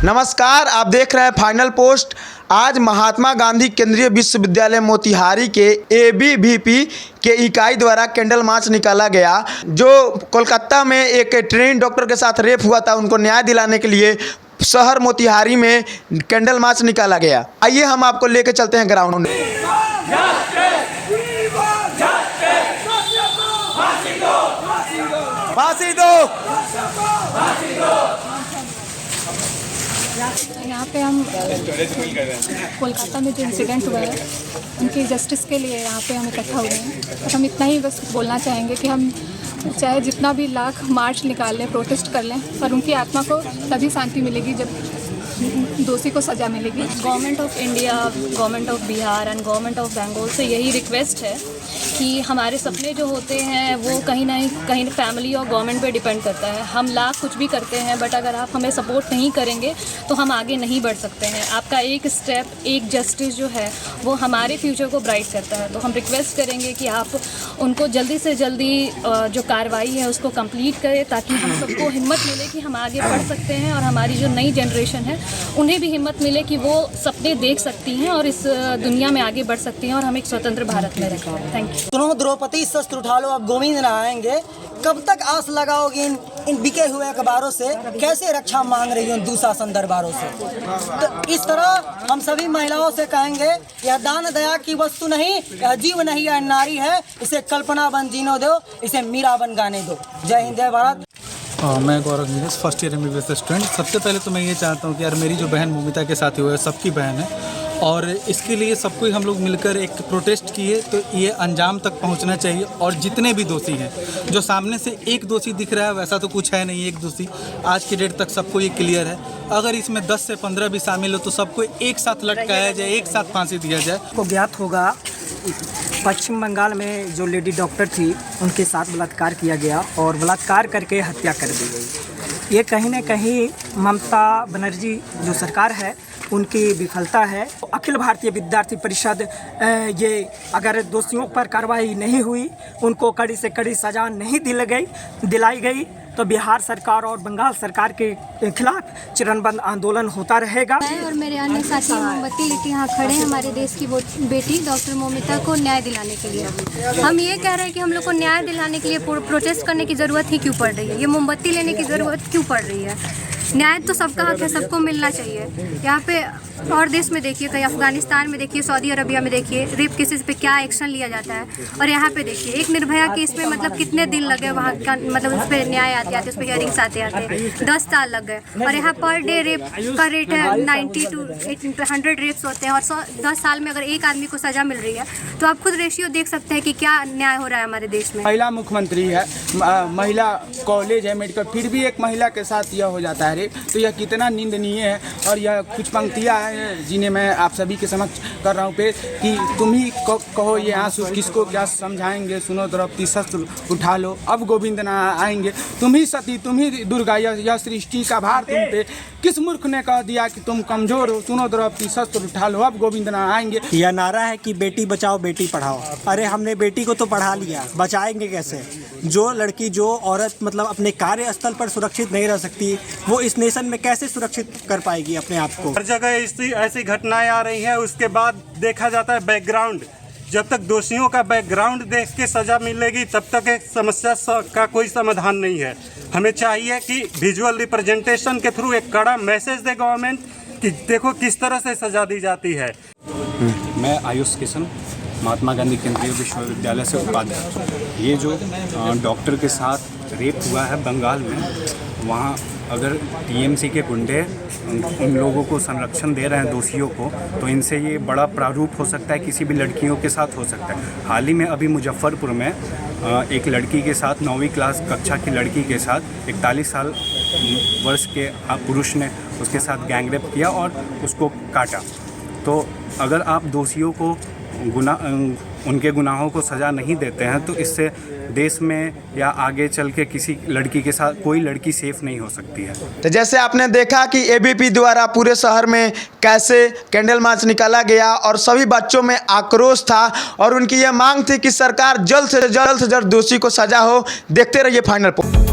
नमस्कार, आप देख रहे हैं फाइनल पोस्ट। आज महात्मा गांधी केंद्रीय विश्वविद्यालय मोतिहारी के एबीवीपी के इकाई द्वारा कैंडल मार्च निकाला गया। जो कोलकाता में एक ट्रेनी डॉक्टर के साथ रेप हुआ था, उनको न्याय दिलाने के लिए शहर मोतिहारी में कैंडल मार्च निकाला गया। आइए हम आपको लेकर चलते हैं ग्राउंड में। फांसी दो। यहाँ पे हम कोलकाता में जो इंसिडेंट हुआ है उनकी जस्टिस के लिए यहाँ पे हम इकट्ठा हुए हैं। और हम इतना ही बस बोलना चाहेंगे कि हम चाहे जितना भी लाख मार्च निकाल लें, प्रोटेस्ट कर लें, पर उनकी आत्मा को तभी शांति मिलेगी जब दोषी को सज़ा मिलेगी। Government of India, government of Bihar and government of Bengal से यही रिक्वेस्ट है कि हमारे सपने जो होते हैं वो कहीं ना कहीं फैमिली और गवर्नमेंट पे डिपेंड करता है। हम लाख कुछ भी करते हैं, बट अगर आप हमें सपोर्ट नहीं करेंगे तो हम आगे नहीं बढ़ सकते हैं। आपका एक स्टेप, एक जस्टिस जो है वो हमारे फ्यूचर को ब्राइट करता है। तो हम रिक्वेस्ट करेंगे कि आप उनको जल्दी से जल्दी जो कार्रवाई है उसको कंप्लीट करें, ताकि हम सबको हिम्मत मिले कि हम आगे बढ़ सकते हैं और हमारी जो नई जनरेशन है उन्हें भी हिम्मत मिले कि वो सपने देख सकती हैं और इस दुनिया में आगे बढ़ सकती हैं और हम एक स्वतंत्र भारत में रहते हैं। Thank you. सुनो द्रौपदी, शस्त्र उठा लो, अब गोविंद न आएंगे। कब तक आस लगाओगे इन बिके हुए अखबारों से? कैसे रक्षा मांग रही हो दुशासन दरबारों से? तो इस तरह हम सभी महिलाओं से कहेंगे, यह दान दया की वस्तु नहीं, यह जीव नहीं, यह नारी है। इसे कल्पना बन जीने दो, इसे मीरा बन गाने दो। जय हिंद, जय भारत। मैं Gaurav Neeraj, first year MBBS student. सबसे पहले तो मैं ये चाहता हूँ कि यार मेरी जो बहन मोमिता के साथ हुआ है, सबकी बहन है, और इसके लिए सबको हम लोग मिलकर एक प्रोटेस्ट किए तो ये अंजाम तक पहुंचना चाहिए। और जितने भी दोषी हैं, जो सामने से एक दोषी दिख रहा है वैसा तो कुछ है नहीं, एक दोषी आज की डेट तक सबको ये क्लियर है। अगर इसमें 10 से 15 भी शामिल हो तो सबको एक साथ लटकाया जाए, एक साथ फांसी दिया जाए। को ज्ञात होगा, पश्चिम बंगाल में जो लेडी डॉक्टर थी उनके साथ बलात्कार किया गया और बलात्कार करके हत्या कर दी गई। ये कहीं न कहीं ममता बनर्जी जो सरकार है उनकी विफलता है। अखिल भारतीय विद्यार्थी परिषद ये अगर दोषियों पर कार्रवाई नहीं हुई, उनको कड़ी से कड़ी सज़ा नहीं दिलाई गई तो बिहार सरकार और बंगाल सरकार के खिलाफ चरणबद्ध आंदोलन होता रहेगा। मैं और मेरे अन्य साथी मोमबत्ती लेके यहाँ खड़े हैं हमारे देश की बेटी डॉक्टर मोमिता को न्याय दिलाने के लिए। हम ये कह रहे हैं कि हम लोग को न्याय दिलाने के लिए प्रोटेस्ट करने की ज़रूरत ही क्यों पड़ रही है, ये मोमबत्ती लेने की ज़रूरत क्यों पड़ रही है? न्याय तो सबका हक है, सबको मिलना चाहिए। यहाँ पे और देश में देखिए, कहीं अफगानिस्तान में देखिए, सऊदी अरबिया में देखिए, रेप केसेस पे क्या एक्शन लिया जाता है। और यहाँ पे देखिए एक निर्भया केस पे मतलब कितने दिन लगे वहाँ का, मतलब उस पर न्याय आते उस पर हियरिंग्स आते 10 साल लग गए। और यहाँ पर डे रेप का रेट है 90 to 100 रेप्स होते हैं, और 10 साल में अगर एक आदमी को सज़ा मिल रही है तो आप खुद रेशियो देख सकते हैं कि क्या न्याय हो रहा है हमारे देश में। महिला मुख्यमंत्री है, महिला कॉलेज है, मेडिकल, फिर भी एक महिला के साथ यह हो जाता है रेप, तो यह कितना निंदनीय है। और यह कुछ पंक्तियाँ हैं जिन्हें मैं आप सभी के समक्ष कर रहा हूँ पेश कि तुम ही कहो ये आंसू किसको क्या समझाएंगे, सुनो द्रौपदी शस्त्र उठा लो, अब गोविंद ना आएंगे। तुम ही सती, तुम ही दुर्गा, यह सृष्टि का भार तुम पे, किस मूर्ख ने कह दिया कि तुम कमजोर हो, सुनो द्रौपदी शस्त्र उठा लो, अब गोविंद ना आएंगे। यह नारा है कि बेटी बचाओ बेटी पढ़ाओ। अरे हमने बेटी को तो पढ़ा लिया, बचाएंगे कैसे? जो लड़की, जो औरत मतलब अपने कार्यस्थल पर सुरक्षित नहीं रह सकती, वो इस नेशन में कैसे सुरक्षित कर पाएगी अपने आप को? हर जगह ऐसी घटनाएं आ रही हैं। उसके बाद देखा जाता है बैकग्राउंड। जब तक दोषियों का बैकग्राउंड देख के सज़ा मिलेगी तब तक एक समस्या का कोई समाधान नहीं है। हमें चाहिए कि विजुअल रिप्रेजेंटेशन के थ्रू एक कड़ा मैसेज दे गवर्नमेंट कि देखो किस तरह से सज़ा दी जाती है। मैं आयुष किशन, महात्मा गांधी केंद्रीय विश्वविद्यालय से उपाध्याय। ये जो डॉक्टर के साथ रेप हुआ है बंगाल में, वहाँ अगर TMC के गुंडे उन लोगों को संरक्षण दे रहे हैं दोषियों को, तो इनसे ये बड़ा प्रारूप हो सकता है, किसी भी लड़कियों के साथ हो सकता है। हाल ही में अभी मुजफ्फरपुर में एक लड़की के साथ, 9वीं क्लास कक्षा की लड़की के साथ 41 वर्ष के पुरुष ने उसके साथ गैंगरेप किया और उसको काटा। तो अगर आप दोषियों को उनके गुनाहों को सज़ा नहीं देते हैं तो इससे देश में या आगे चल के किसी लड़की के साथ कोई लड़की सेफ नहीं हो सकती है। तो जैसे आपने देखा कि एबीपी द्वारा पूरे शहर में कैसे कैंडल मार्च निकाला गया और सभी बच्चों में आक्रोश था और उनकी यह मांग थी कि सरकार जल्द से जल्द दोषी को सजा हो। देखते रहिए फाइनल पोस्ट।